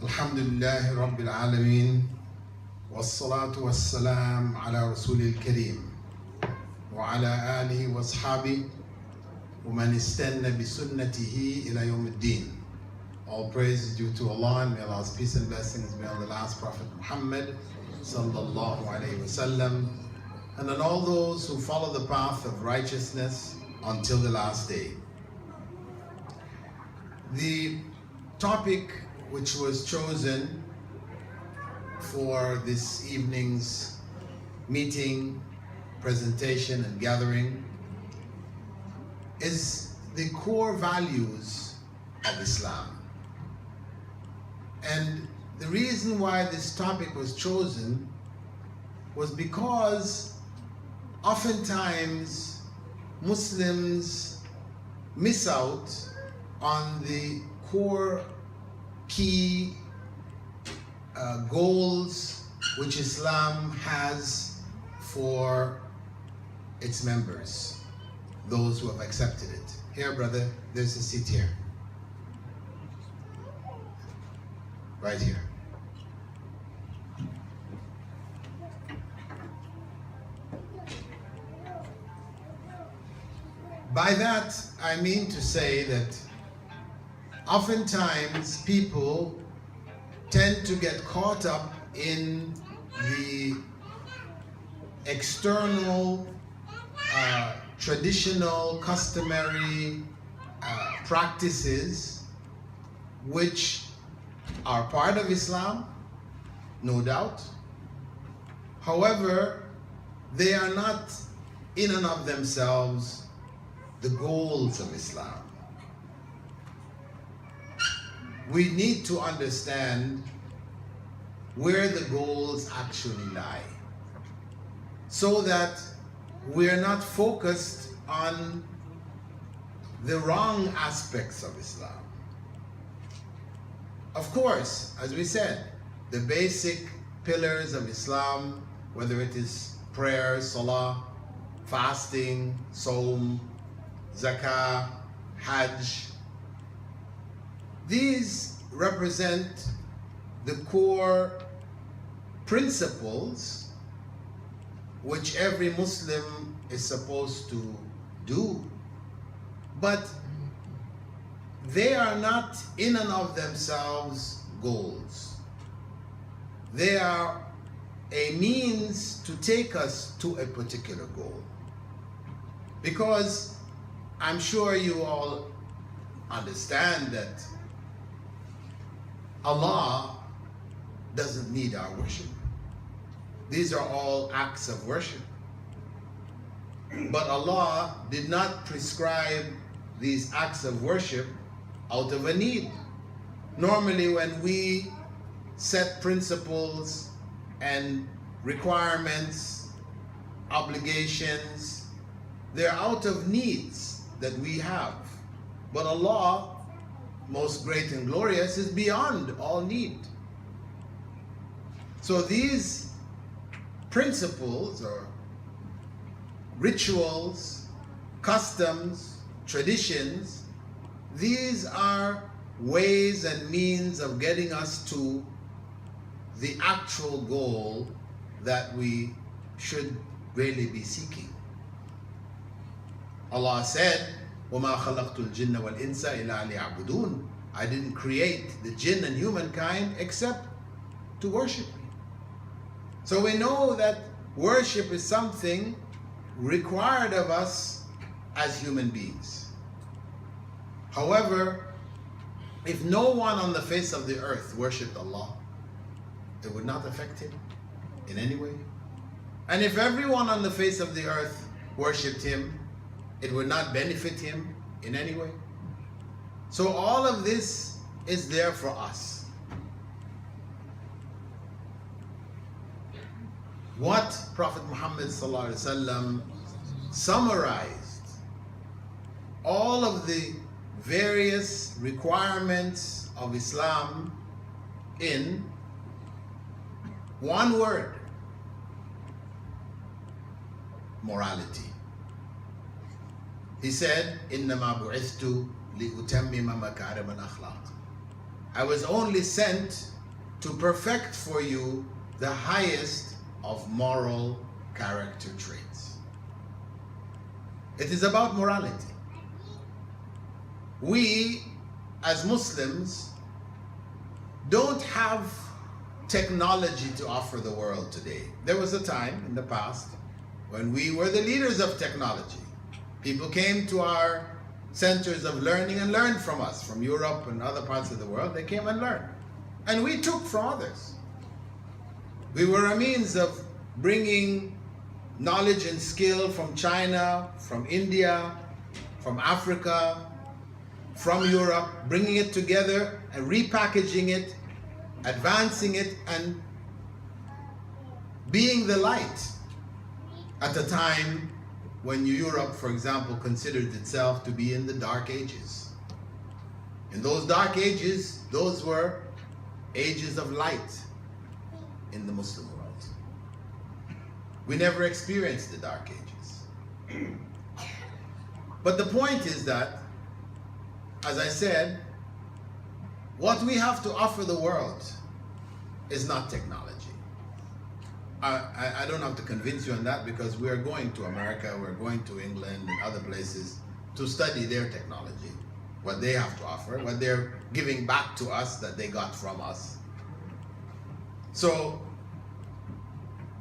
Alhamdulillahi Rabbil Alameen, wassalatu wassalam ala Rasulil Kareem, wa ala alihi wa ashabi, wa man istanna bi sunnatihi ila yawmiddin. All praise is due to Allah, and may Allah's peace and blessings be on the last Prophet Muhammad sallallahu alayhi wa sallam, and on all those who follow the path of righteousness until the last day. The topic which was chosen for this evening's meeting, presentation, and gathering is the core values of Islam. And the reason why this topic was chosen was because oftentimes Muslims miss out on the core key goals which Islam has for its members, those who have accepted it. Here, brother, there's a seat here. Right here. By that, I mean to say that oftentimes people tend to get caught up in the external, traditional, customary practices which are part of Islam, no doubt. However, they are not in and of themselves the goals of Islam. We need to understand where the goals actually lie, so that we're not focused on the wrong aspects of Islam. Of course, as we said, the basic pillars of Islam, whether it is prayer, salah, fasting, saum, zakah, hajj, these represent the core principles which every Muslim is supposed to do. But they are not in and of themselves goals. They are a means to take us to a particular goal. Because I'm sure you all understand that Allah doesn't need our worship. These are all acts of worship. But Allah did not prescribe these acts of worship out of a need. Normally when we set principles and requirements, obligations, they're out of needs that we have. But Allah, most great and glorious, is beyond all need. So these principles or rituals, customs, traditions, these are ways and means of getting us to the actual goal that we should really be seeking. Allah said, وَمَا خَلَقْتُ الْجِنَّ وَالْإِنسَ إِلَّا لِيَعْبُدُونَ. I didn't create the jinn and humankind except to worship me. So we know that worship is something required of us as human beings. However, if no one on the face of the earth worshipped Allah, it would not affect him in any way. And if everyone on the face of the earth worshipped him, it would not benefit him in any way. So all of this is there for us. What Prophet Muhammad ﷺ summarized all of the various requirements of Islam in one word: morality. He said, إِنَّمَا بُعِثْتُ لِأُتَمِّمَ مَكَارِمَ الْأَخْلَاقِ. I was only sent to perfect for you the highest of moral character traits. It is about morality. We, as Muslims, don't have technology to offer the world today. There was a time in the past when we were the leaders of technology. People came to our centers of learning and learned from us, from Europe and other parts of the world. They came and learned. And we took from others. We were a means of bringing knowledge and skill from China, from India, from Africa, from Europe, bringing it together and repackaging it, advancing it, and being the light at a time when Europe, for example, considered itself to be in the Dark Ages. In those Dark Ages, those were ages of light in the Muslim world. We never experienced the Dark Ages. But the point is that, as I said, what we have to offer the world is not technology. I don't have to convince you on that, because we are going to America, we're going to England and other places to study their technology, what they have to offer, what they're giving back to us that they got from us. So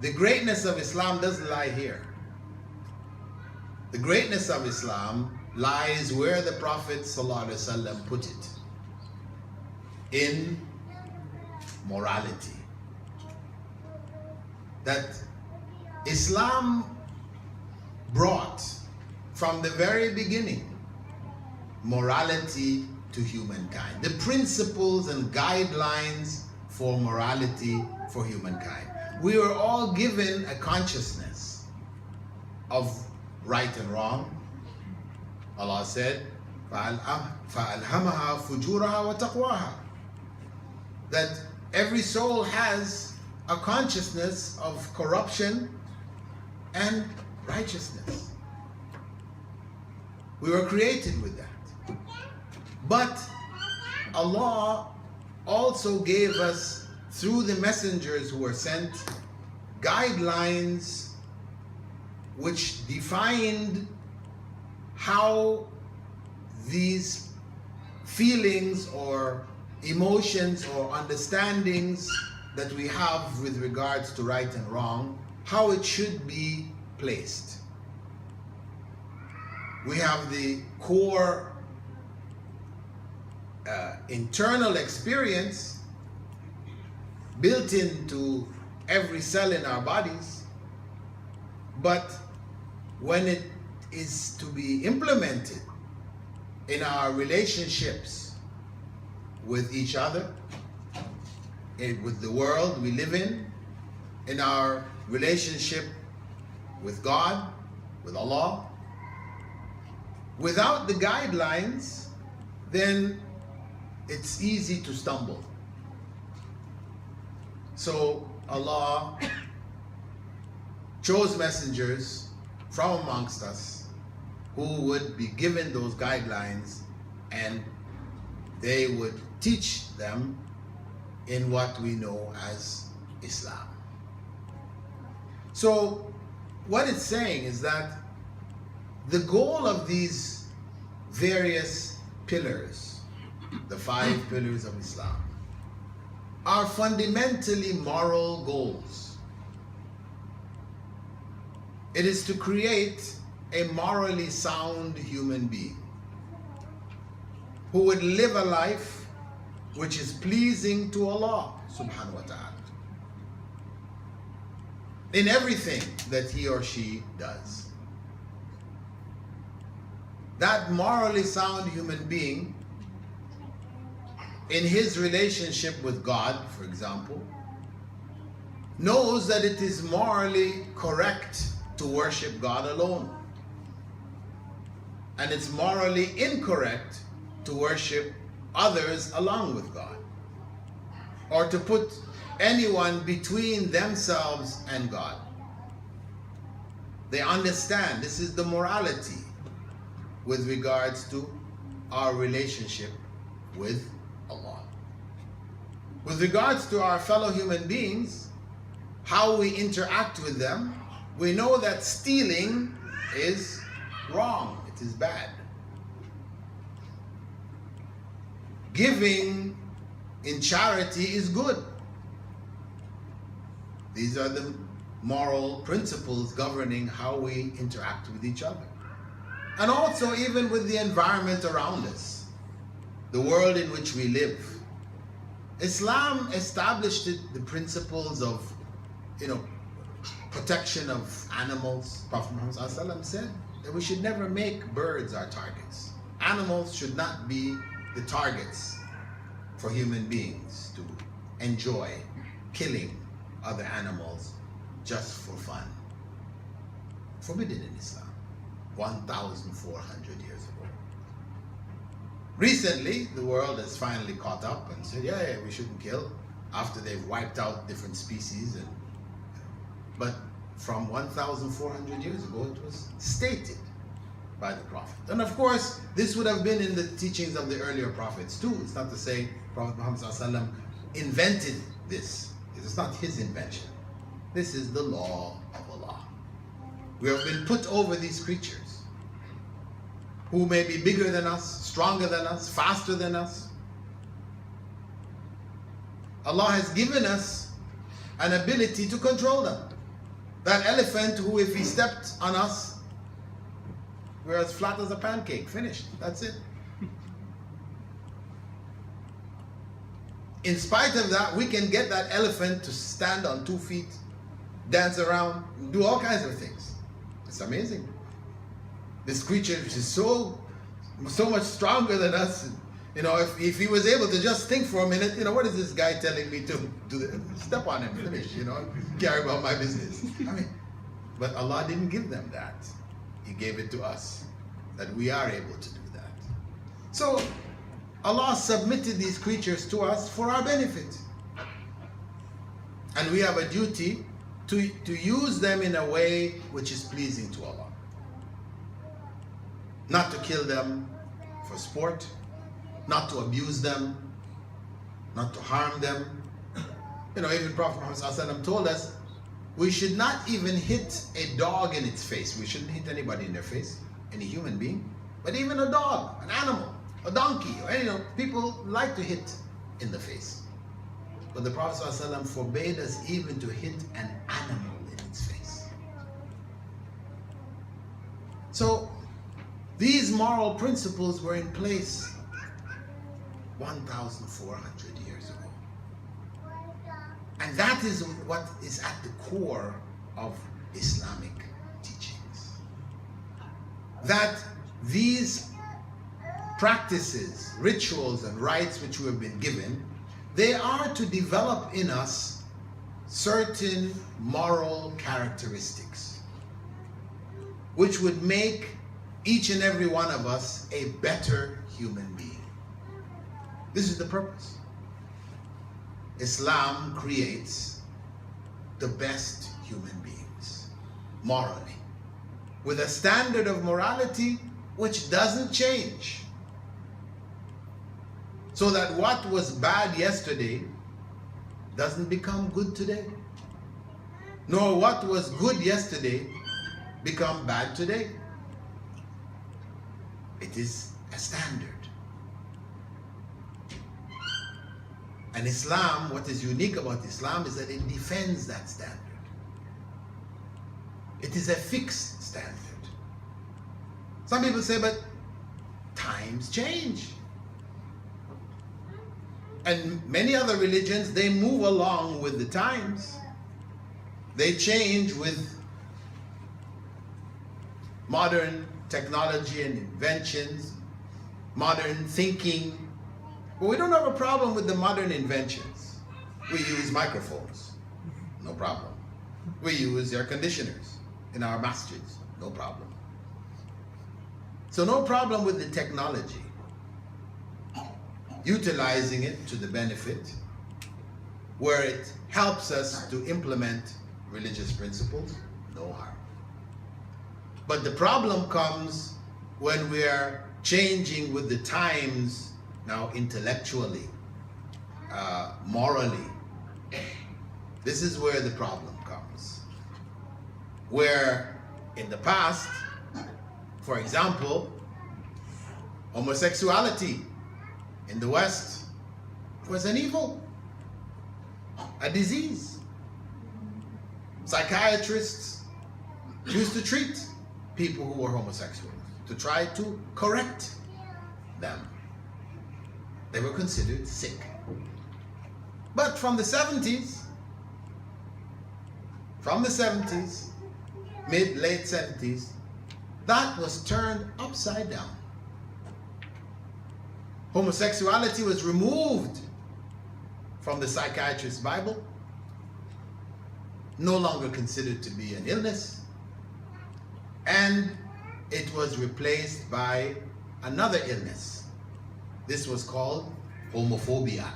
the greatness of Islam doesn't lie here. The greatness of Islam lies where the Prophet ﷺ put it, in morality. That Islam brought from the very beginning morality to humankind, the principles and guidelines for morality for humankind. We were all given a consciousness of right and wrong. Allah said, فَأَلْهَمَهَا فُجُورَهَا وَتَقْوَاهَا, that every soul has a consciousness of corruption and righteousness. We were created with that. But Allah also gave us, through the messengers who were sent, guidelines which defined how these feelings or emotions or understandings that we have with regards to right and wrong, how it should be placed. We have the core internal experience built into every cell in our bodies, but when it is to be implemented in our relationships with each other, with the world we live in our relationship with God, with Allah, without the guidelines, then it's easy to stumble. So Allah chose messengers from amongst us who would be given those guidelines, and they would teach them in what we know as Islam. So what it's saying is that the goal of these various pillars, the 5 pillars of Islam, are fundamentally moral goals. It is to create a morally sound human being who would live a life which is pleasing to Allah subhanahu wa ta'ala in everything that he or she does. That morally sound human being, in his relationship with God, for example, knows that it is morally correct to worship God alone, and it's morally incorrect to worship others along with God, or to put anyone between themselves and God. They understand this is the morality with regards to our relationship with Allah. With regards to our fellow human beings, how we interact with them, we know that stealing is wrong, it is bad. Giving in charity is good. These are the moral principles governing how we interact with each other. And also even with the environment around us, the world in which we live. Islam established the principles of, protection of animals. Prophet Muhammad ﷺ said that we should never make birds our targets. Animals should not be the targets for human beings to enjoy killing other animals just for fun. Forbidden in Islam, 1,400 years ago. Recently, the world has finally caught up and said, yeah, we shouldn't kill, after they've wiped out different species. But from 1,400 years ago, it was stated by the Prophet. And of course, this would have been in the teachings of the earlier prophets too. It's not to say Prophet Muhammad ﷺ invented this. It's not his invention. This is the law of Allah. We have been put over these creatures who may be bigger than us, stronger than us, faster than us. Allah has given us an ability to control them. That elephant who, if he stepped on us, we're as flat as a pancake. Finished. That's it. In spite of that, we can get that elephant to stand on 2 feet, dance around, do all kinds of things. It's amazing. This creature which is so much stronger than us. If he was able to just think for a minute, what is this guy telling me to do? Step on him, finish, carry about my business. But Allah didn't give them that. He gave it to us, that we are able to do that. So Allah submitted these creatures to us for our benefit. And we have a duty to use them in a way which is pleasing to Allah. Not to kill them for sport, not to abuse them, not to harm them. Even Prophet Muhammad ﷺ told us we should not even hit a dog in its face. We shouldn't hit anybody in their face, any human being, but even a dog, an animal, a donkey, people like to hit in the face. But the Prophet ﷺ forbade us even to hit an animal in its face. So these moral principles were in place 1,400 years ago. And that is what is at the core of Islamic teachings. That these practices, rituals, and rites which we have been given, they are to develop in us certain moral characteristics which would make each and every one of us a better human being. This is the purpose. Islam creates the best human beings, morally, with a standard of morality which doesn't change. So that what was bad yesterday doesn't become good today, nor what was good yesterday become bad today. It is a standard. And Islam, what is unique about Islam is that it defends that standard. It is a fixed standard. Some people say, but times change. And many other religions, they move along with the times. They change with modern technology and inventions, modern thinking. But we don't have a problem with the modern inventions. We use microphones, no problem. We use air conditioners in our masjids, no problem. So no problem with the technology. Utilizing it to the benefit, where it helps us to implement religious principles, no harm. But the problem comes when we are changing with the times now intellectually. morally. This is where the problem comes. Where in the past, for example, homosexuality in the West was an evil, a disease. Psychiatrists used to treat people who were homosexuals to try to correct them. They were considered sick. But from the 70s, late 70s, that was turned upside down. Homosexuality was removed from the psychiatrist's Bible, no longer considered to be an illness, and it was replaced by another illness. This was called homophobia.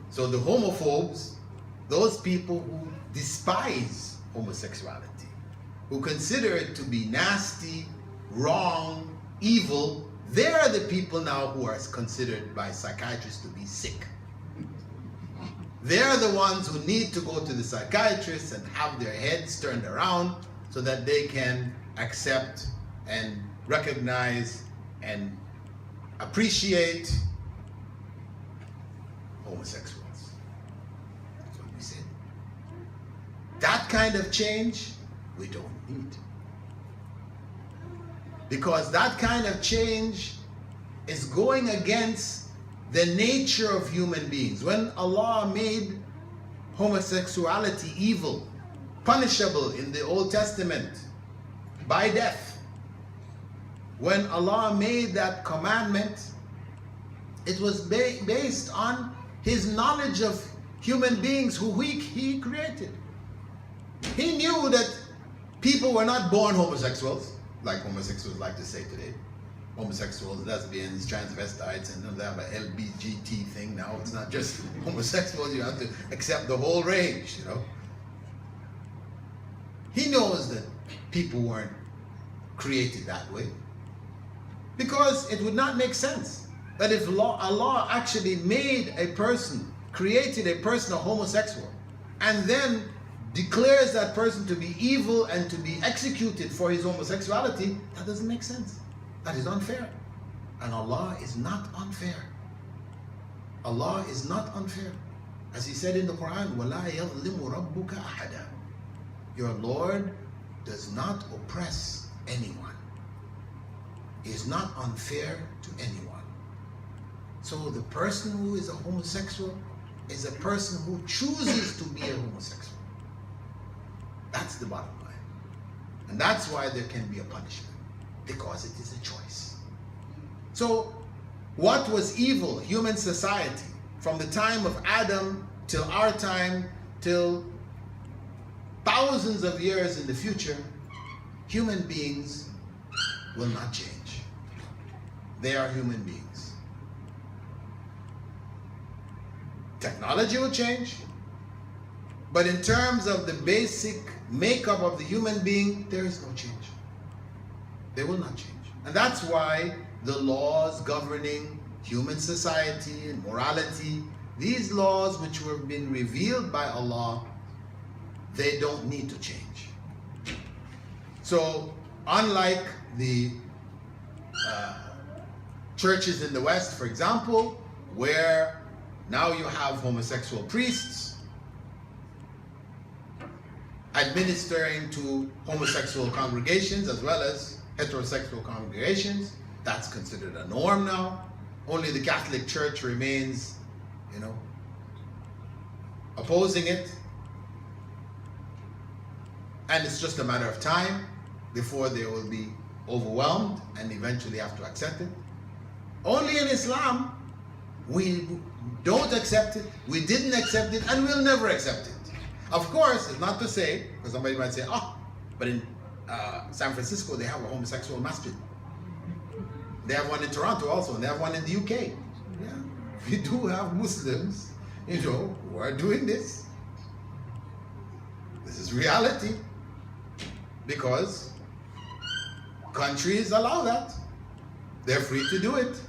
So the homophobes, those people who despise homosexuality, who consider it to be nasty, wrong, evil, they're the people now who are considered by psychiatrists to be sick. They're the ones who need to go to the psychiatrist and have their heads turned around so that they can accept and recognize and appreciate homosexuals. That's what we said. That kind of change we don't need. Because that kind of change is going against the nature of human beings. When Allah made homosexuality evil, punishable in the Old Testament by death, when Allah made that commandment, it was based on His knowledge of human beings who He created. He knew that people were not born homosexuals, like homosexuals like to say today. Homosexuals, lesbians, transvestites, and they have an LGBT thing now. It's not just homosexuals, you have to accept the whole range, you know. He knows that people weren't created that way, because it would not make sense that if Allah actually made a person, created a person a homosexual, and then declares that person to be evil and to be executed for his homosexuality, that doesn't make sense. That is unfair. And Allah is not unfair. Allah is not unfair. As He said in the Quran, وَلَا يَظْلِمُ رَبُّكَ أَحَدًا. Your Lord does not oppress anyone. He is not unfair to anyone. So the person who is a homosexual is a person who chooses to be a homosexual. That's the bottom line. And that's why there can be a punishment, because it is a choice. So what was evil, human society, from the time of Adam till our time, till thousands of years in the future, human beings will not change. They are human beings. Technology will change, but in terms of the basic makeup of the human being, there is no change. They will not change. And that's why the laws governing human society and morality, these laws which have been revealed by Allah, they don't need to change. So unlike the churches in the West, for example, where now you have homosexual priests administering to homosexual congregations as well as heterosexual congregations, that's considered a norm now. Only the Catholic Church remains, opposing it. And it's just a matter of time before they will be overwhelmed and eventually have to accept it. Only in Islam, we don't accept it, we didn't accept it, and we'll never accept it. Of course, it's not to say, because somebody might say, but in San Francisco, they have a homosexual masjid. They have one in Toronto also, and they have one in the UK. Yeah, we do have Muslims, who are doing this. This is reality, because countries allow that. They're free to do it.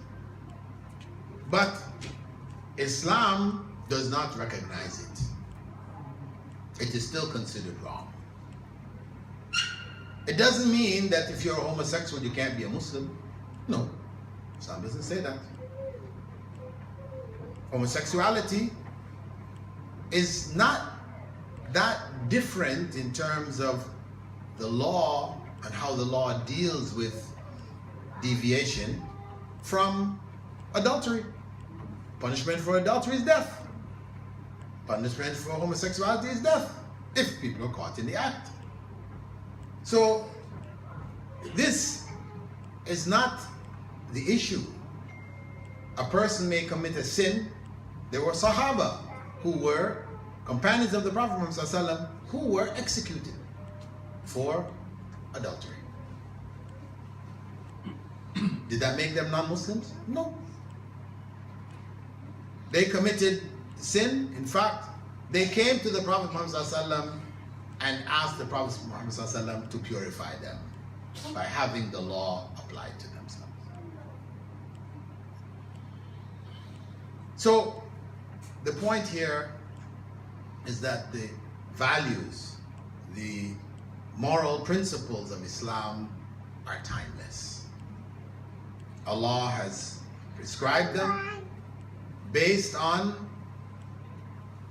But Islam does not recognize it. It is still considered wrong. It doesn't mean that if you're a homosexual you can't be a Muslim. No, Islam doesn't say that. Homosexuality is not that different in terms of the law and how the law deals with deviation from adultery. Punishment for adultery is death. Punishment for homosexuality is death, if people are caught in the act. So this is not the issue. A person may commit a sin. There were Sahaba who were companions of the Prophet ﷺ who were executed for adultery. Did that make them non-Muslims? No. They committed sin. In fact, they came to the Prophet Muhammad ﷺ and asked the Prophet Muhammad ﷺ to purify them by having the law applied to themselves. So the point here is that the values, the moral principles of Islam are timeless. Allah has prescribed them based on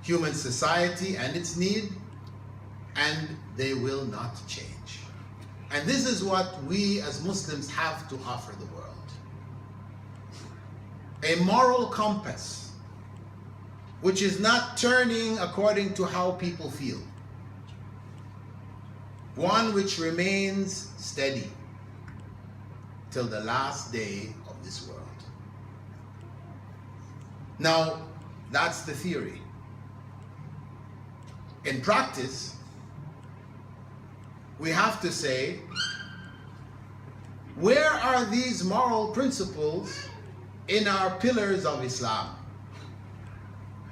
human society and its need, and they will not change. And this is what we as Muslims have to offer the world. A moral compass which is not turning according to how people feel. One which remains steady till the last day of this world. Now, that's the theory. In practice, we have to say, where are these moral principles in our pillars of Islam?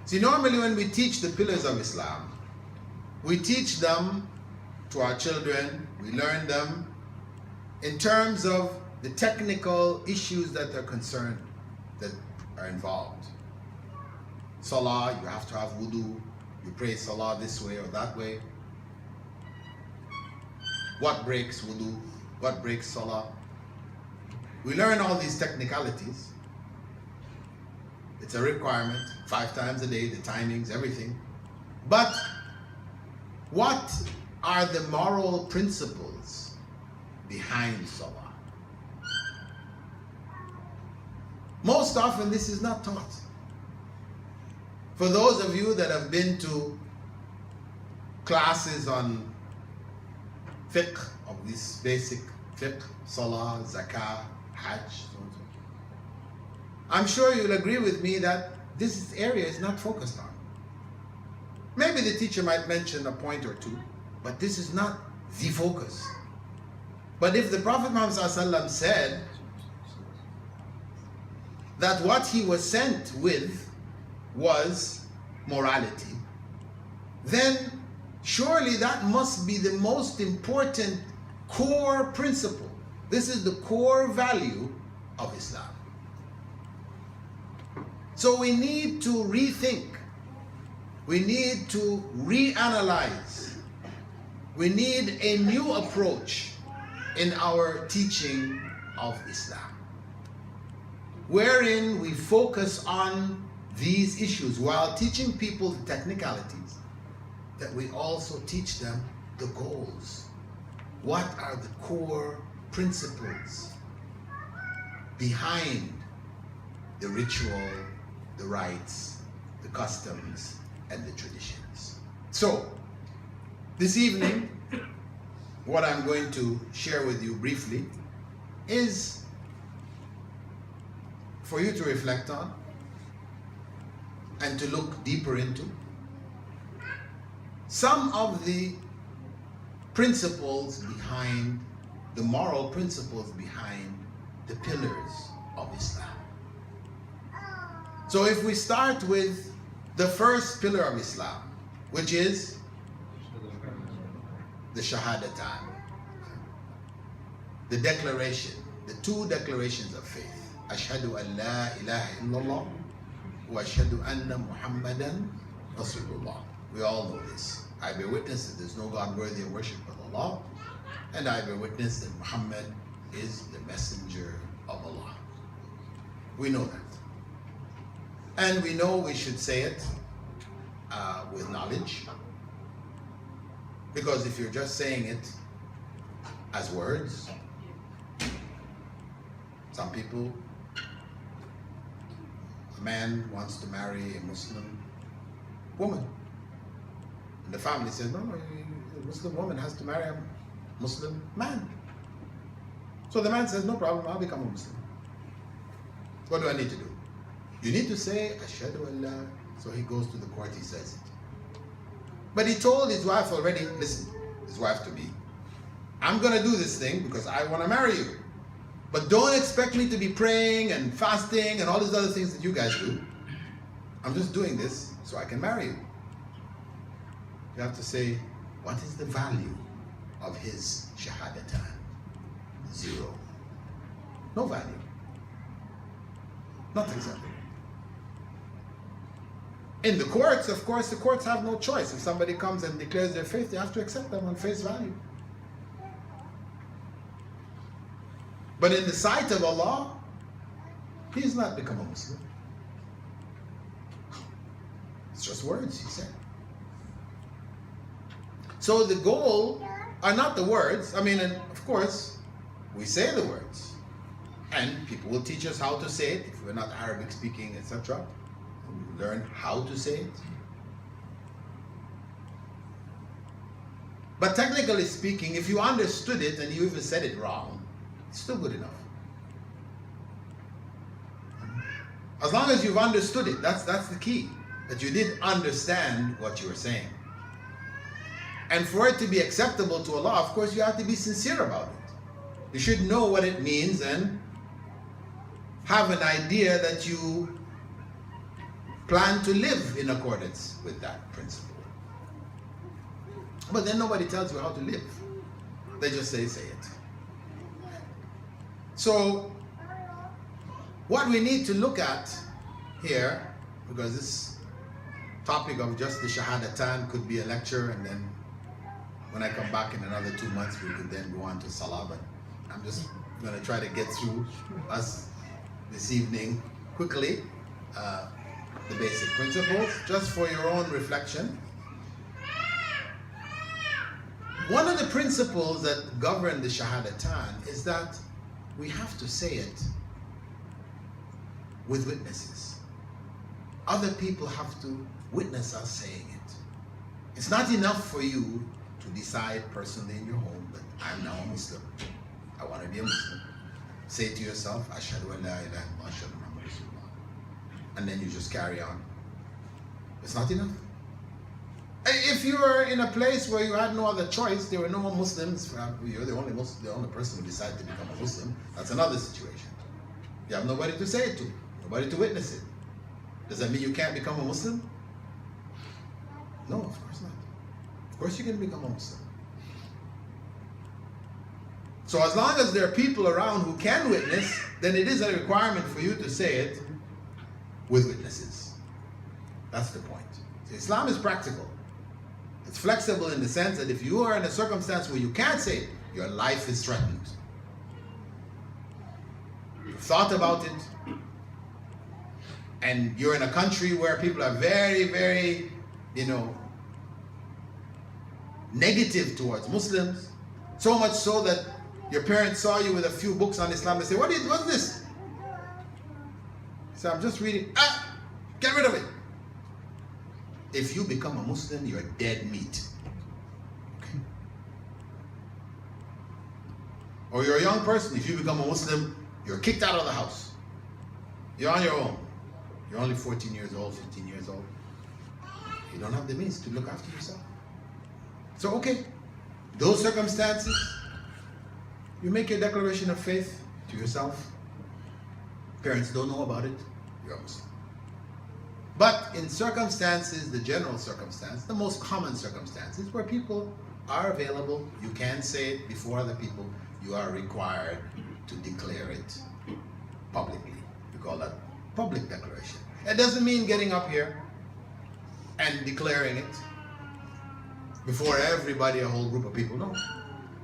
See, normally when we teach the pillars of Islam, we teach them to our children, we learn them in terms of the technical issues that are concerned, that are involved. Salah, you have to have wudu, you pray Salah this way or that way. What breaks wudu? What breaks Salah? We learn all these technicalities. It's a requirement, 5 times a day, the timings, everything. But what are the moral principles behind Salah? Most often this is not taught. For those of you that have been to classes on fiqh, of this basic fiqh, Salah, Zakah, Hajj, so on. I'm sure you'll agree with me that this area is not focused on. Maybe the teacher might mention a point or two, but this is not the focus. But if the Prophet Muhammad ﷺ said that what he was sent with was morality, then surely that must be the most important core principle. This is the core value of Islam. So we need to rethink. We need to reanalyze. We need a new approach in our teaching of Islam, wherein we focus on these issues while teaching people the technicalities, that we also teach them the goals. What are the core principles behind the ritual, the rites, the customs, and the traditions? So, this evening, what I'm going to share with you briefly is for you to reflect on and to look deeper into some of the principles behind, the moral principles behind the pillars of Islam. So if we start with the first pillar of Islam, which is the Shahadatan, the declaration, the 2 declarations of faith. Ashhadu an la ilaha illallah wa ashhadu anna Muhammadan Rasulullah. We all know this. I bear witness that there's no God worthy of worship but Allah, and I bear witness that Muhammad is the messenger of Allah. We know that. And we know we should say it with knowledge. Because if you're just saying it as words, some people, a man wants to marry a Muslim woman. And the family says, no, a Muslim woman has to marry a Muslim man. So the man says, no problem, I'll become a Muslim. What do I need to do? You need to say, Ashhadu an la. So he goes to the court, he says it. But he told his wife already, listen, his wife to be, I'm going to do this thing because I want to marry you. But don't expect me to be praying and fasting and all these other things that you guys do. I'm just doing this so I can marry you. You have to say, what is the value of his shahadatan? 0. No value. Not acceptable. In the courts, of course, the courts have no choice. If somebody comes and declares their faith, they have to accept them on face value. But in the sight of Allah, he has not become a Muslim. It's just words, he said. So the goal are not the words. I mean, and of course, we say the words. And people will teach us how to say it. If we're not Arabic speaking, etc., we learn how to say it. But technically speaking, if you understood it and you even said it wrong, it's still good enough. As long as you've understood it, that's the key. That you did understand what you were saying. And for it to be acceptable to Allah, of course, you have to be sincere about it. You should know what it means and have an idea that you plan to live in accordance with that principle. But then nobody tells you how to live. They just say it. So, what we need to look at here, because this topic of just the Shahadatan could be a lecture, and then when I come back in another 2 months, we could then go on to Salah, but I'm just going to try to get through us this evening quickly, the basic principles, just for your own reflection. One of the principles that govern the Shahadatan is that we have to say it with witnesses. Other people have to witness us saying it. It's not enough for you to decide personally in your home that I'm now a Muslim. I want to be a Muslim. Say to yourself, Ashhadu an la ilaha illallah, ashhadu anna Muhammadan Rasulullah. And then you just carry on. It's not enough. If you were in a place where you had no other choice, there were no more Muslims, you're the only person who decided to become a Muslim, that's another situation. You have nobody to say it to, nobody to witness it. Does that mean you can't become a Muslim? No, of course not. Of course you can become a Muslim. So as long as there are people around who can witness, then it is a requirement for you to say it with witnesses. That's the point. So Islam is practical. It's flexible in the sense that if you are in a circumstance where you can't say it, your life is threatened. You've thought about it, and you're in a country where people are very, very, negative towards Muslims, so much so that your parents saw you with a few books on Islam and say, what's this? So I'm just reading. Get rid of it. If you become a Muslim, you're dead meat. Okay. Or you're a young person, if you become a Muslim, you're kicked out of the house. You're on your own. You're only 14 years old, 15 years old. You don't have the means to look after yourself. So, okay, those circumstances, you make your declaration of faith to yourself. Parents don't know about it. You're a Muslim. But in circumstances, the general circumstance, the most common circumstances where people are available, you can say it before other people, you are required to declare it publicly. We call that public declaration. It doesn't mean getting up here and declaring it before everybody, a whole group of people, no.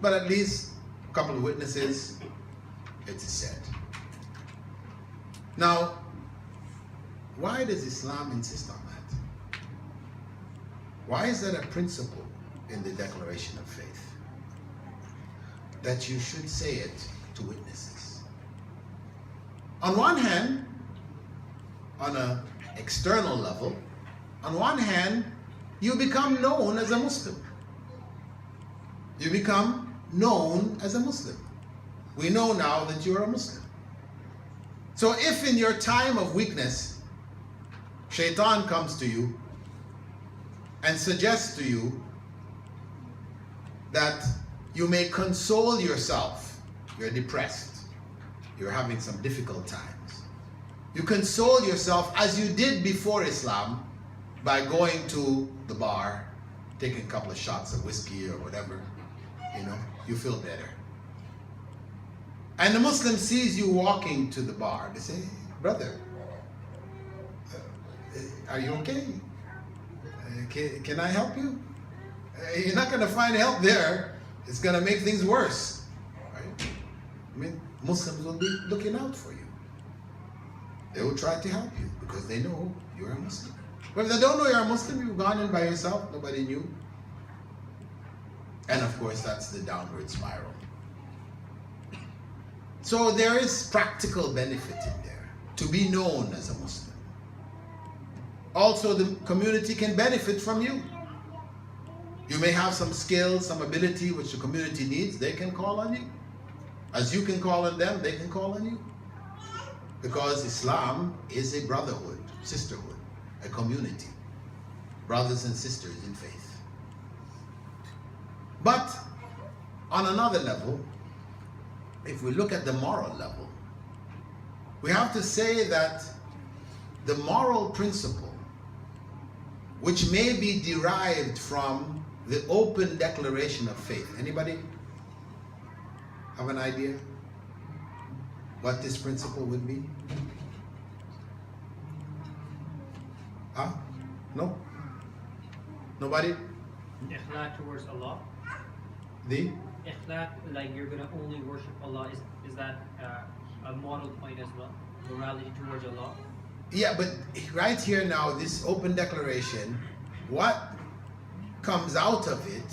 But at least a couple of witnesses, it is said. Now, why does Islam insist on that? Why is that a principle in the Declaration of Faith? That you should say it to witnesses. On one hand, on an external level, on one hand, you become known as a Muslim. You become known as a Muslim. We know now that you're a Muslim. So if in your time of weakness, Shaitan comes to you and suggests to you that you may console yourself, you're depressed, you're having some difficult times. You console yourself as you did before Islam by going to the bar, taking a couple of shots of whiskey or whatever, you feel better. And the Muslim sees you walking to the bar. They say, brother, are you okay? Can I help you? You're not going to find help there. It's going to make things worse. Right? I mean, Muslims will be looking out for you. They will try to help you because they know you're a Muslim. But if they don't know you're a Muslim, you've gone in by yourself, nobody knew. And of course, that's the downward spiral. So there is practical benefit in there to be known as a Muslim. Also, the community can benefit from you. You may have some skills, some ability which the community needs. They can call on you. As you can call on them, they can call on you. Because Islam is a brotherhood, sisterhood, a community. Brothers and sisters in faith. But on another level, if we look at the moral level, we have to say that the moral principle, which may be derived from the open declaration of faith. Anybody have an idea what this principle would be? Huh? No? Nobody? Ikhlaq towards Allah. The? Ikhlaq, like you're gonna only worship Allah, is that a model point as well? Morality towards Allah? Yeah, but right here now, this open declaration, what comes out of it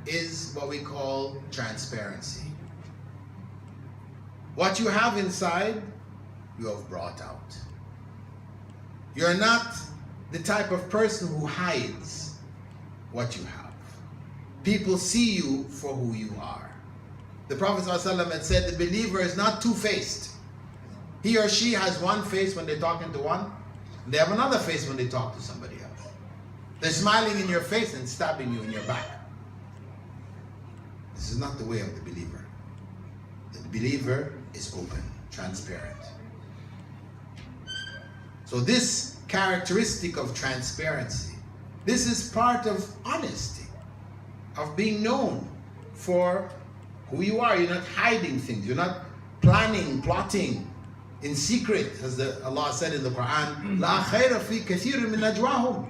is what we call transparency. What you have inside, you have brought out. You're not the type of person who hides what you have. People see you for who you are. The Prophet ﷺ had said the believer is not two-faced. He or she has one face when they're talking to one, and they have another face when they talk to somebody else. They're smiling in your face and stabbing you in your back. This is not the way of the believer. The believer is open, transparent. So this characteristic of transparency, this is part of honesty, of being known for who you are. You're not hiding things. You're not planning, plotting in secret, as Allah said in the Quran, "La khayra fi kathirin min najwahum."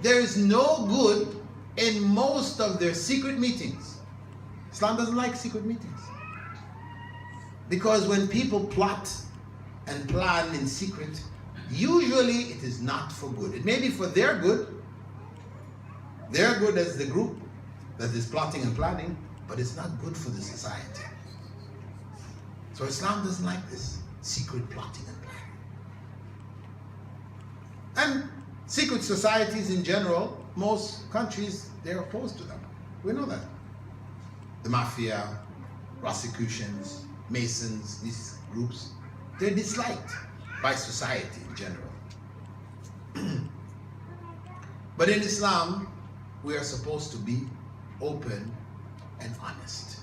There is no good in most of their secret meetings. Islam doesn't like secret meetings. Because when people plot and plan in secret, usually it is not for good. It may be for their good. They're good as the group that is plotting and planning, but it's not good for the society. So Islam doesn't like this secret plotting and planning. And secret societies in general, most countries, they're opposed to them. We know that. The mafia, prosecutions, Masons, these groups, they're disliked by society in general. But in Islam, we are supposed to be open and honest.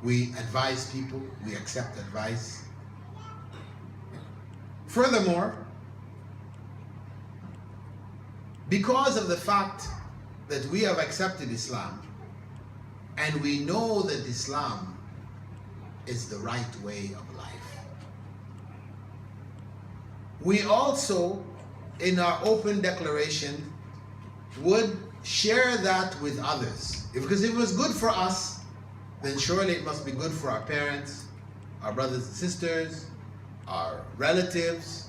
We advise people, we accept advice. Furthermore, because of the fact that we have accepted Islam and we know that Islam is the right way of life, we also, in our open declaration, would share that with others. Because if it was good for us, then surely it must be good for our parents, our brothers and sisters, our relatives.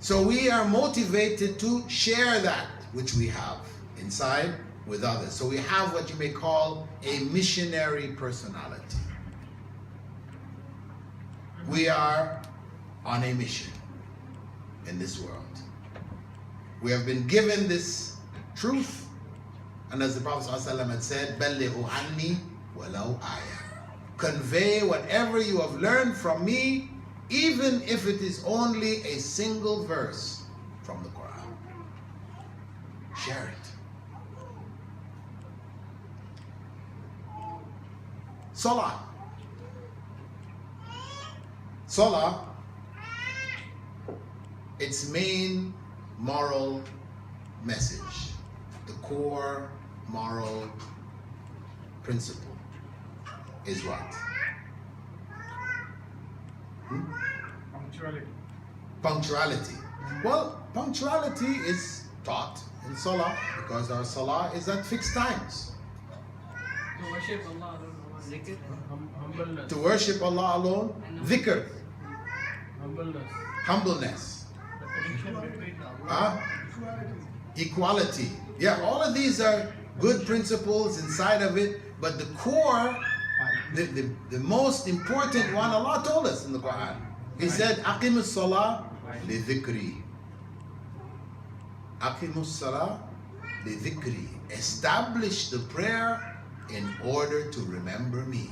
So we are motivated to share that which we have inside with others. So we have what you may call a missionary personality. We are on a mission in this world. We have been given this truth, and as the Prophet ﷺ had said, بَلِّغُوا عَنِّي وَلَوْ آيَةً. Convey whatever you have learned from me, even if it is only a single verse from the Quran. Share it. Salah. Salah, its main moral message, the core moral principle is what? Punctuality. Punctuality. Well, punctuality is taught in Salah because our Salah is at fixed times. To worship Allah alone. Zikr. Humbleness. To worship Allah alone, dhikr, Humbleness. humbleness, The connection between equality. Yeah, all of these are good principles inside of it, but the core, the most important one, Allah told us in the Quran. He said, "Aqimus salah li dhikri." Aqimus salah li dhikri. Establish the prayer in order to remember me.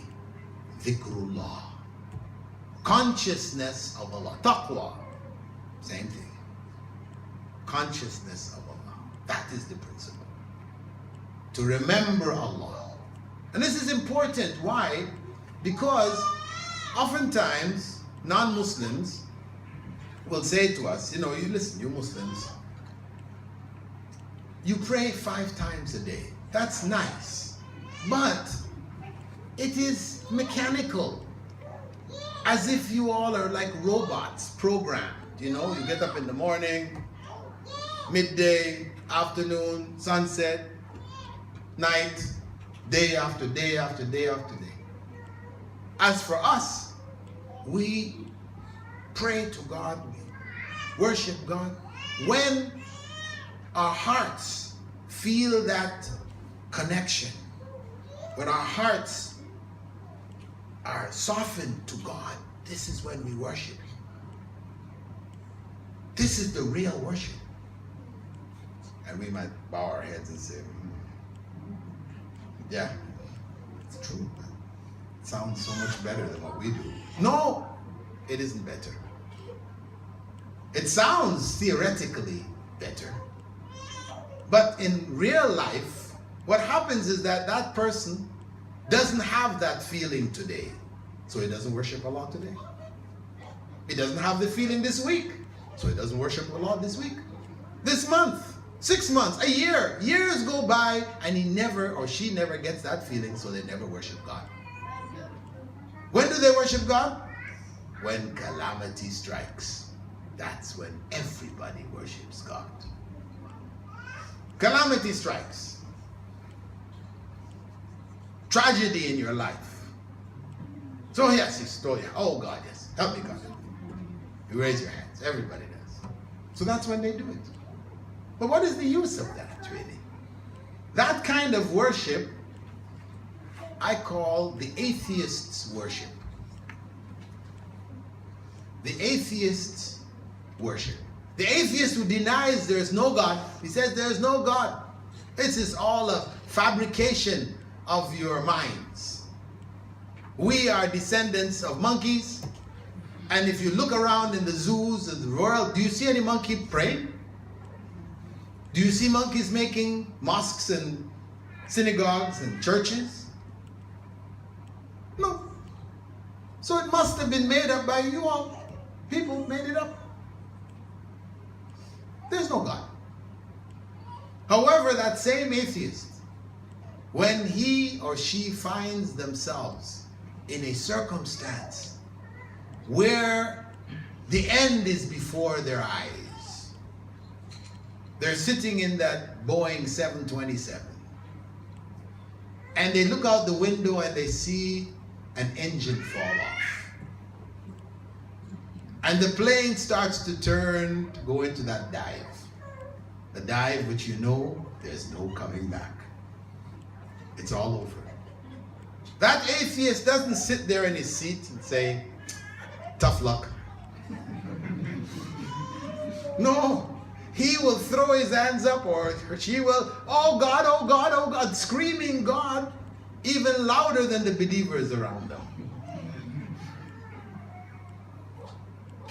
Dhikrullah. Consciousness of Allah. Taqwa. Same thing. Consciousness of Allah. That is the principle. To remember Allah. And this is important. Why? Because oftentimes non-Muslims will say to us, you listen, you Muslims, you pray 5 times a day. That's nice. But it is mechanical. As if you all are like robots, programmed. You get up in the morning, midday, afternoon, sunset, night, day after day after day after day. As for us, we pray to God, we worship God when our hearts feel that connection, when our hearts are softened to God. This is when we worship. This is the real worship. And we might bow our heads and say, yeah, it's true. It sounds so much better than what we do. No, it isn't better. It sounds theoretically better. But in real life, what happens is that person doesn't have that feeling today. So he doesn't worship Allah today. He doesn't have the feeling this week. So he doesn't worship Allah this week. This month, 6 months, a year. Years go by and he never or she never gets that feeling, so they never worship God. When do they worship God? When calamity strikes. That's when everybody worships God. Calamity strikes. Tragedy in your life. So yes, oh God, yes. Help me, God. You raise your hands. Everybody does. So that's when they do it. But what is the use of that, really? That kind of worship, I call the atheist's worship. The atheist's worship. The atheist who denies there is no God, he says there is no God. This is all a fabrication of your minds. We are descendants of monkeys, and if you look around in the zoos of the world, do you see any monkey praying? Do you see monkeys making mosques and synagogues and churches? No. So it must have been made up by you all. People made it up. There's no God. However, that same atheist, when he or she finds themselves in a circumstance where The end is before their eyes. They're sitting in that Boeing 727. And they look out the window and they see an engine fall off. And the plane starts to turn to go into that dive. The dive which you know there's no coming back. It's all over. That atheist doesn't sit there in his seat and say, tough luck. No. He will throw his hands up, or she will, oh God, oh God, oh God, screaming God, even louder than the believers around them.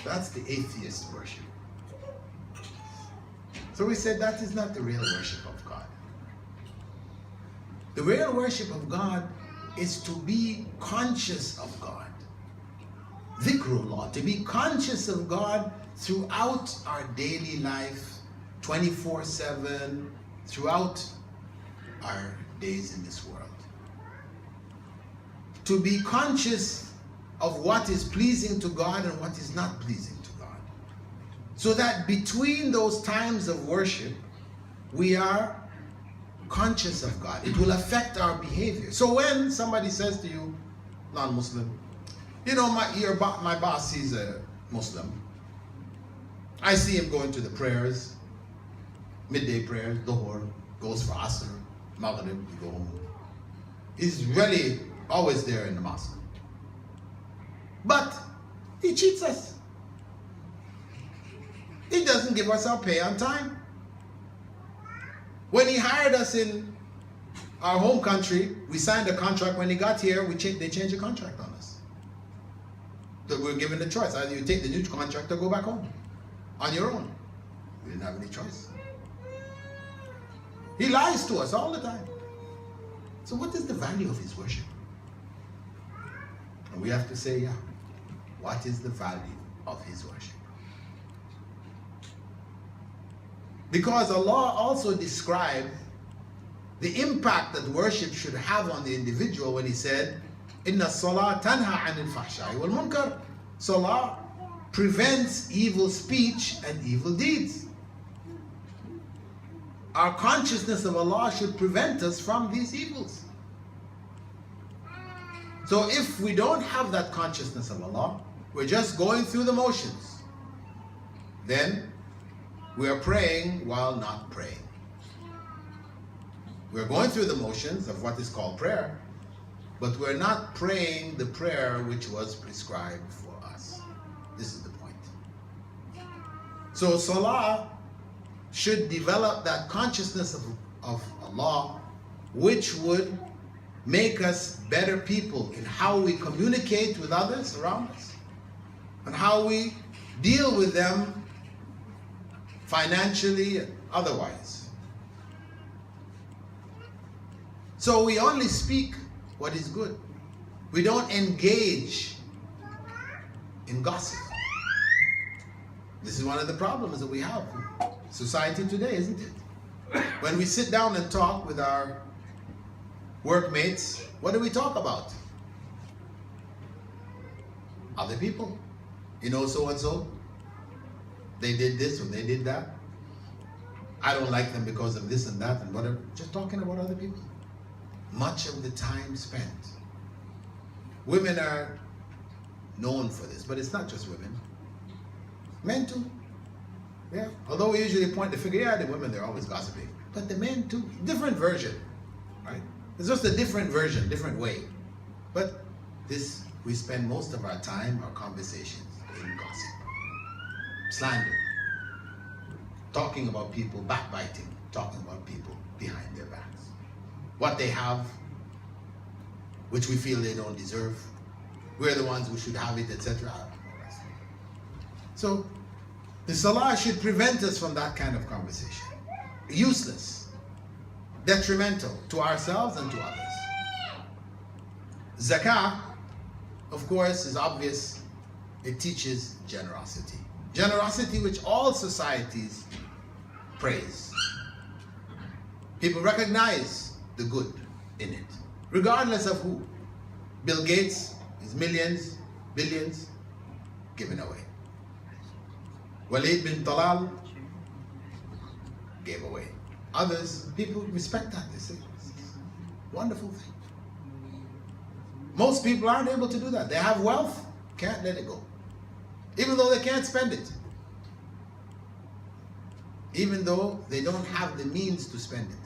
That's the atheist worship. So we said that is not the real worship of God. The real worship of God is to be conscious of God. Dhikrullah, to be conscious of God throughout our daily life, 24/7, throughout our days in this world. To be conscious of what is pleasing to God and what is not pleasing to God. So that between those times of worship, we are conscious of God. It will affect our behavior. So when somebody says to you, non-Muslim, you know, my boss, he's a Muslim. I see him going to the prayers, midday prayers, Dhuhr, goes for Asr, Maghrib, we go home. He's really always there in the mosque. But he cheats us. He doesn't give us our pay on time. When he hired us in our home country, we signed a contract. When he got here, they changed the contract on us. So we're given the choice. Either you take the new contract or go back home on your own. We didn't have any choice. He lies to us all the time. So what is the value of his worship? And we have to say, yeah, what is the value of his worship? Because Allah also described the impact that worship should have on the individual when he said, Inna salah tanha anil fahsha'i wal munkar. Salah prevents evil speech and evil deeds. Our consciousness of Allah should prevent us from these evils. So if we don't have that consciousness of Allah, we're just going through the motions, then we are praying while not praying. We're going through the motions of what is called prayer, but we're not praying the prayer which was prescribed for us. This is the point. So salah should develop that consciousness of Allah, which would make us better people in how we communicate with others around us and how we deal with them financially and otherwise. So we only speak what is good. We don't engage in gossip. This is one of the problems that we have in society today, isn't it? When we sit down and talk with our workmates, what do we talk about? Other people. You know, so and so, they did this or they did that. I don't like them because of this and that and whatever. Just talking about other people. Much of the time spent. Women are known for this, but it's not just women. Men too. Yeah. Although we usually point the finger, yeah, the women, they're always gossiping. But the men too. Different version. Right? It's just a different version, different way. But this, we spend most of our time, our conversations in gossip. Slander. Talking about people, backbiting. Talking about people behind their backs. What they have, which we feel they don't deserve. We're the ones who should have it, etc. So, the salah should prevent us from that kind of conversation. Useless. Detrimental to ourselves and to others. Zakah, of course, is obvious. It teaches generosity. Generosity which all societies praise. People recognize the good in it, regardless of who. Bill Gates, his millions, billions, given away. Walid bin Talal gave away. Others, people respect that. They say, wonderful thing. Most people aren't able to do that. They have wealth, can't let it go. Even though they can't spend it. Even though they don't have the means to spend it.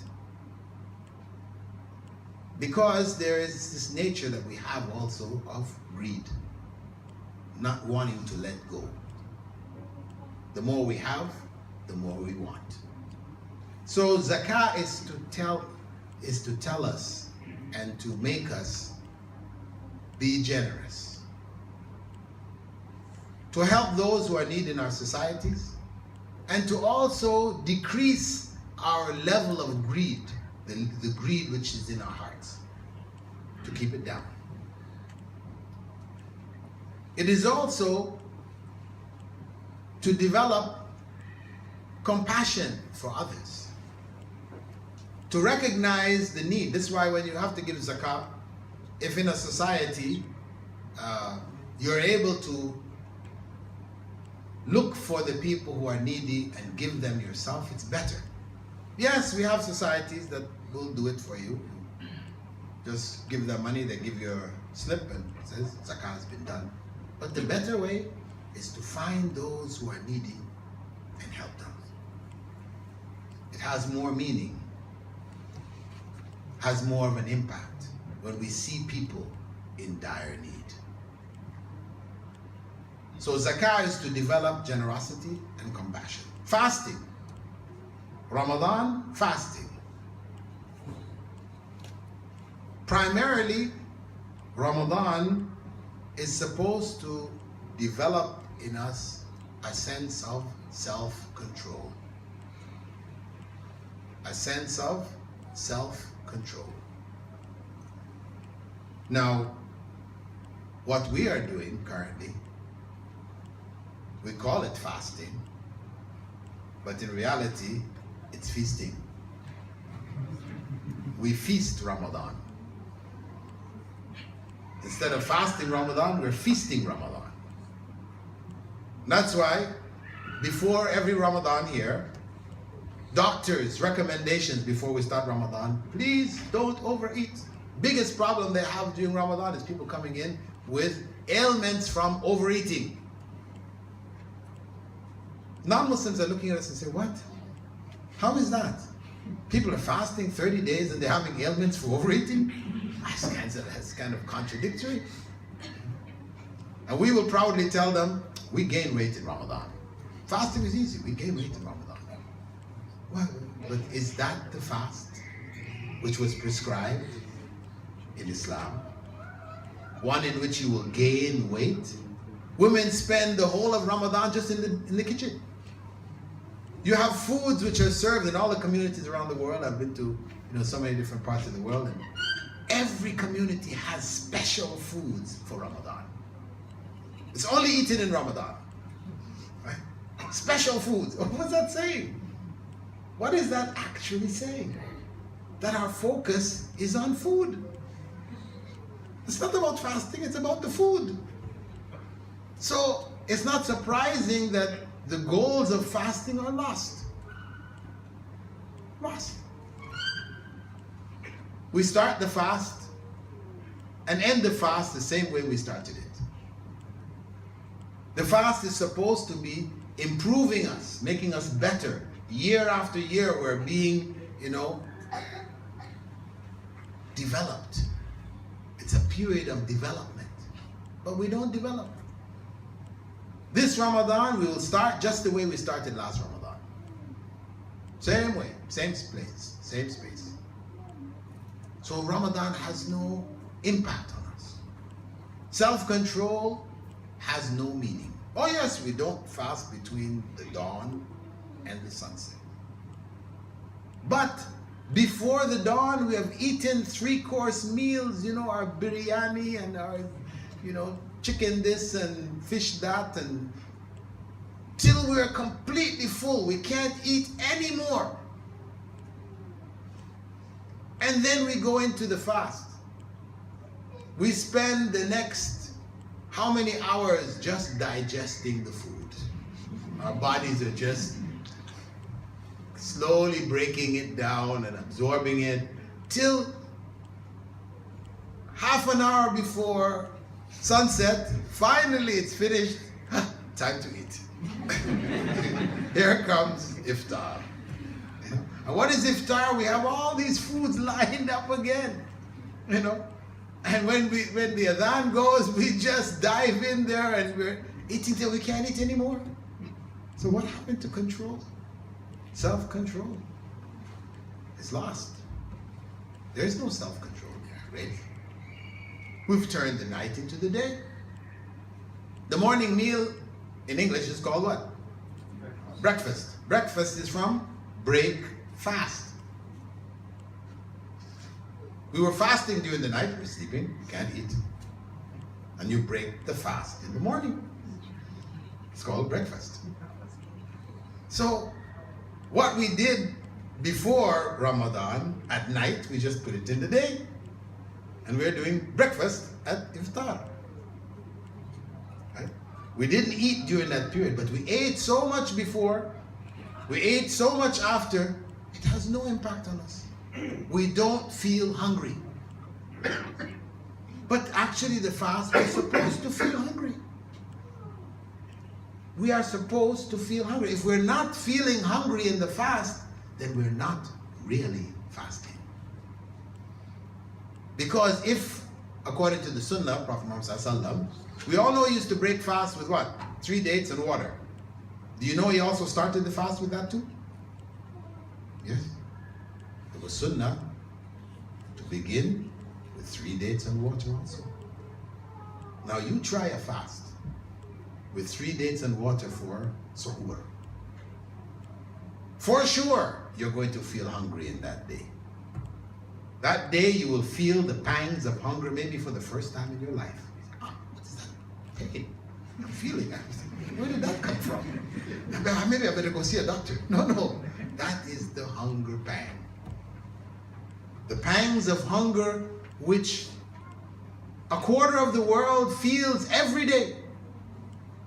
Because there is this nature that we have also of greed. Not wanting to let go. The more we have, the more we want. So zakah is to tell us and to make us be generous. To help those who are in need in our societies, and to also decrease our level of greed, the greed which is in our hearts, to keep it down. It is also to develop compassion for others, to recognize the need. This is why when you have to give zakah, if in a society you're able to look for the people who are needy and give them yourself, it's better. Yes, we have societies that will do it for you. Just give them money, they give you a slip and it says zakah has been done. But the better way is to find those who are needy and help them. It has more meaning, has more of an impact when we see people in dire need. So zakah is to develop generosity and compassion. Fasting. Ramadan, fasting. Primarily, Ramadan is supposed to develop in us a sense of self-control. A sense of self-control. Now, what we are doing currently, we call it fasting, but in reality, it's feasting. We feast Ramadan. Instead of fasting Ramadan, we're feasting Ramadan. That's why, before every Ramadan here, doctors' recommendations before we start Ramadan, please don't overeat. Biggest problem they have during Ramadan is people coming in with ailments from overeating. Non-Muslims are looking at us and say, what? How is that? People are fasting 30 days and they're having ailments for overeating? That's kind of contradictory. And we will proudly tell them, we gain weight in Ramadan. Fasting is easy, we gain weight in Ramadan. Well, but is that the fast which was prescribed in Islam? One in which you will gain weight? Women spend the whole of Ramadan just in the kitchen. You have foods which are served in all the communities around the world. I've been to so many different parts of the world, and every community has special foods for Ramadan. It's only eaten in Ramadan. Right? Special foods. What's that saying? What is that actually saying? That our focus is on food. It's not about fasting, it's about the food. So it's not surprising that the goals of fasting are lost. Lost. We start the fast and end the fast the same way we started it. The fast is supposed to be improving us, making us better. Year after year we're being, developed. It's a period of development. But we don't develop. This Ramadan we will start just the way we started last Ramadan. Same way, same place, same space. So Ramadan has no impact on us. Self-control has no meaning. Oh yes, we don't fast between the dawn and the sunset. But before the dawn, we have eaten 3-course meals, our biryani and our, chicken this and fish that, and till we're completely full. We can't eat anymore. And then we go into the fast. We spend the next how many hours just digesting the food? Our bodies are just slowly breaking it down and absorbing it till half an hour before sunset, finally it's finished. Time to eat. Here comes iftar. And what is iftar? We have all these foods lined up again, you know. And when the adhan goes, we just dive in there and we're eating till we can't eat anymore. So what happened to control? Self-control is lost. There is no self-control there, really. We've turned the night into the day. The morning meal in English is called what? Breakfast. Breakfast is from break fast. We were fasting during the night, we're sleeping, can't eat. And you break the fast in the morning. It's called breakfast. So, what we did before Ramadan, at night, we just put it in the day. And we're doing breakfast at iftar. Right? We didn't eat during that period, but we ate so much before, we ate so much after, it has no impact on us. We don't feel hungry. But actually the fast, we're supposed to feel hungry. We are supposed to feel hungry. If we're not feeling hungry in the fast, then we're not really fasting. Because if, according to the Sunnah, Prophet Muhammad Sallallahu, we all know he used to break fast with what? 3 dates and water. Do you know he also started the fast with that too? Yes. It was Sunnah to begin with 3 dates and water also. Now you try a fast with 3 dates and water for suhoor. For sure, you're going to feel hungry in that day. That day you will feel the pangs of hunger maybe for the first time in your life. Ah, what is that pain? I'm feeling that. Where did that come from? Maybe I better go see a doctor. No. That is the hunger pang. The pangs of hunger which a quarter of the world feels every day.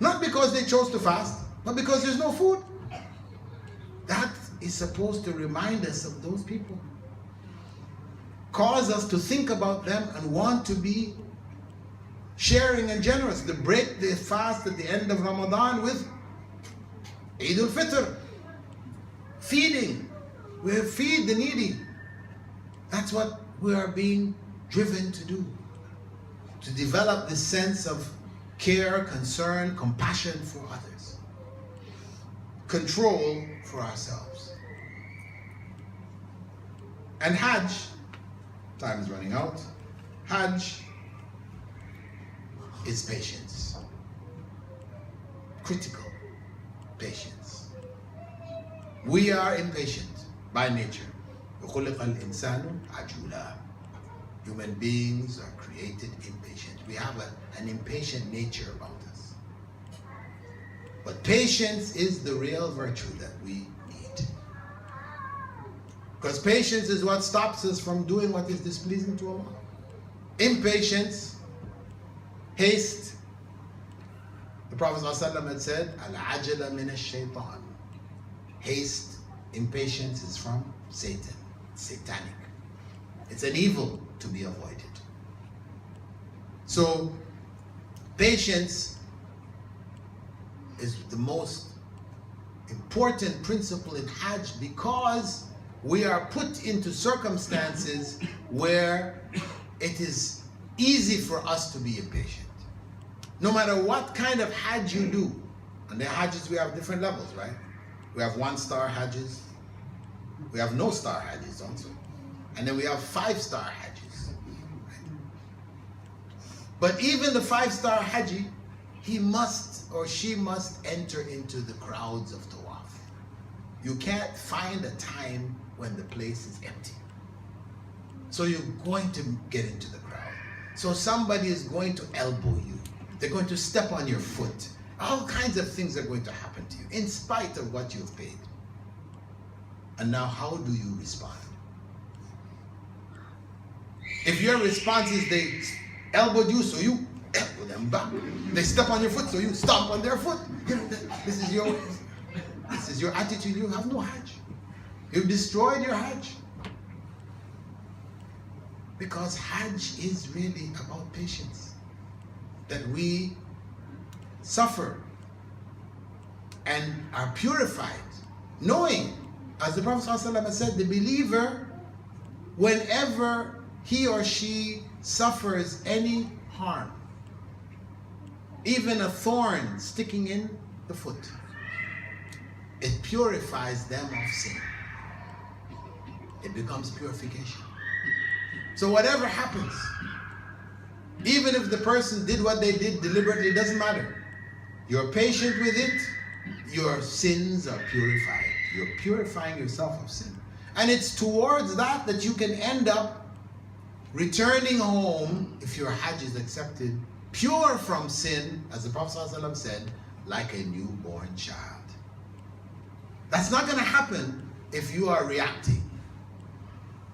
Not because they chose to fast, but because there's no food. That is supposed to remind us of those people. Cause us to think about them and want to be sharing and generous. To break the fast at the end of Ramadan with Eid al-Fitr. Feeding. We feed the needy. That's what we are being driven to do. To develop this sense of care, concern, compassion for others. Control for ourselves. And Hajj, time is running out. Hajj is patience. Critical patience. We are impatient by nature. وَخُلِقَ الْإِنسَانُ عَجُولًا. Human beings are created impatient. We have an impatient nature about us. But patience is the real virtue that we need. Because patience is what stops us from doing what is displeasing to Allah. Impatience, haste. The Prophet ﷺ had said, Al-ajala min ash-shaytan. Haste, impatience is from Satan, satanic. It's an evil to be avoided. So, patience is the most important principle in Hajj because we are put into circumstances where it is easy for us to be impatient. No matter what kind of Hajj you do, and the Hajjs we have different levels, right? We have 1-star Hajjs, we have no-star Hajjs also, and then we have 5-star Hajjs. Right? But even the 5-star Hajji, he must or she must enter into the crowds of Tawaf. You can't find a time when the place is empty. So you're going to get into the crowd. So somebody is going to elbow you. They're going to step on your foot. All kinds of things are going to happen to you in spite of what you've paid. And now how do you respond? If your response is they elbowed you, so you elbow them back. They step on your foot, so you stomp on their foot. You know, this is your attitude. You have no Hajj. You've destroyed your Hajj. Because Hajj is really about patience. That we suffer and are purified, knowing, as the Prophet ﷺ said, the believer, whenever he or she suffers any harm, even a thorn sticking in the foot, it purifies them of sin. It becomes purification. So whatever happens, even if the person did what they did deliberately, it doesn't matter. You're patient with it, your sins are purified. You're purifying yourself of sin. And it's towards that that you can end up returning home, if your Hajj is accepted, pure from sin, as the Prophet ﷺ said, like a newborn child. That's not going to happen if you are reacting.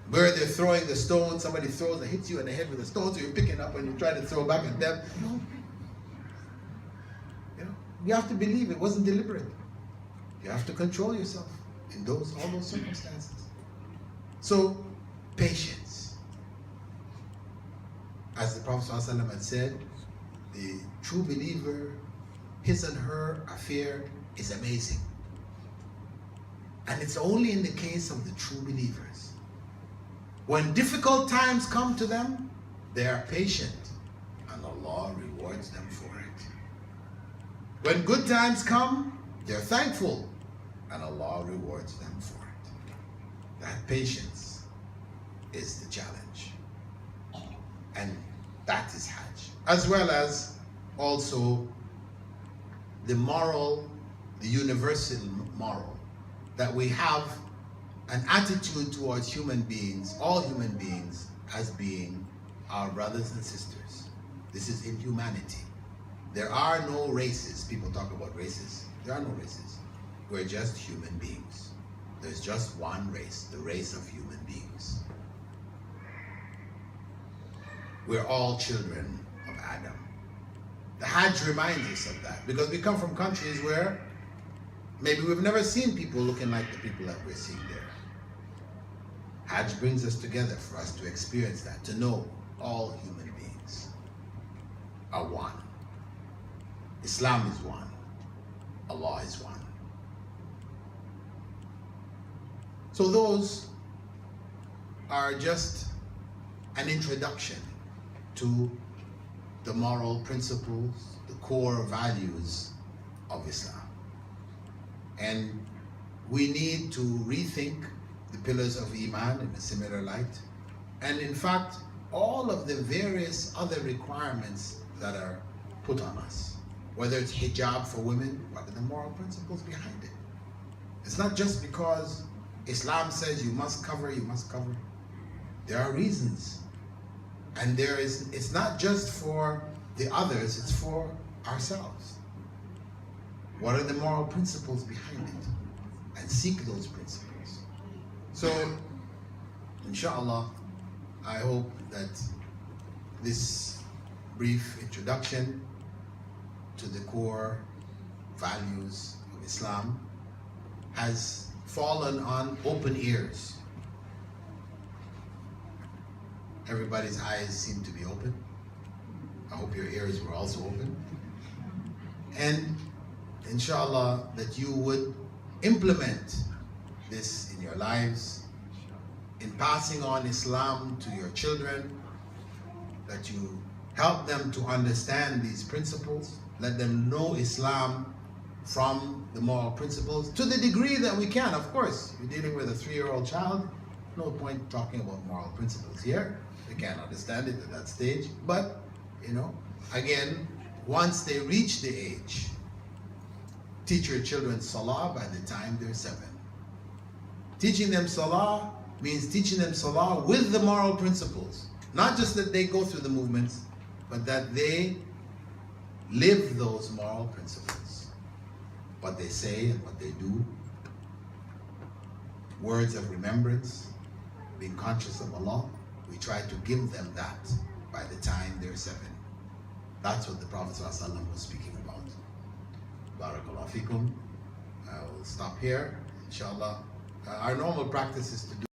Where they're throwing the stone, somebody throws and hits you in the head with a stone, so you're picking up and you try to throw back at them. No. You have to believe it wasn't deliberate. You have to control yourself in all those circumstances. So, patience. As the Prophet ﷺ had said, the true believer, his and her affair is amazing. And it's only in the case of the true believers. When difficult times come to them, they are patient, and Allah rewards them for it. When good times come, they're thankful, and Allah rewards them for it. That patience is the challenge. And that is Hajj. As well as also the moral, the universal moral, that we have an attitude towards human beings, all human beings, as being our brothers and sisters. This is in humanity. There are no races. People talk about races. There are no races. We're just human beings. There's just one race, the race of human beings. We're all children of Adam. The Hajj reminds us of that, because we come from countries where maybe we've never seen people looking like the people that we're seeing there. Hajj brings us together for us to experience that, to know all human beings are one. Islam is one. Allah is one. So those are just an introduction to the moral principles, the core values of Islam. And we need to rethink the pillars of Iman in a similar light. And in fact, all of the various other requirements that are put on us, whether it's hijab for women, what are the moral principles behind it? It's not just because Islam says you must cover, you must cover. There are reasons. And it's not just for the others, it's for ourselves. What are the moral principles behind it? And seek those principles. So, inshallah, I hope that this brief introduction to the core values of Islam has fallen on open ears. Everybody's eyes seem to be open. I hope your ears were also open. And inshallah, that you would implement this in your lives, in passing on Islam to your children, that you help them to understand these principles, let them know Islam from the moral principles, to the degree that we can. Of course, you're dealing with a 3-year-old child, no point talking about moral principles here. They can't understand it at that stage. But, again, once they reach the age, teach your children Salah by the time they're 7. Teaching them Salah means teaching them Salah with the moral principles. Not just that they go through the movements, but that they live those moral principles. What they say and what they do. Words of remembrance, being conscious of Allah. We try to give them that by the time they're 7. That's what the Prophet ﷺ was speaking about. Barakallahu fikum. I will stop here, inshallah. Our normal practice is to do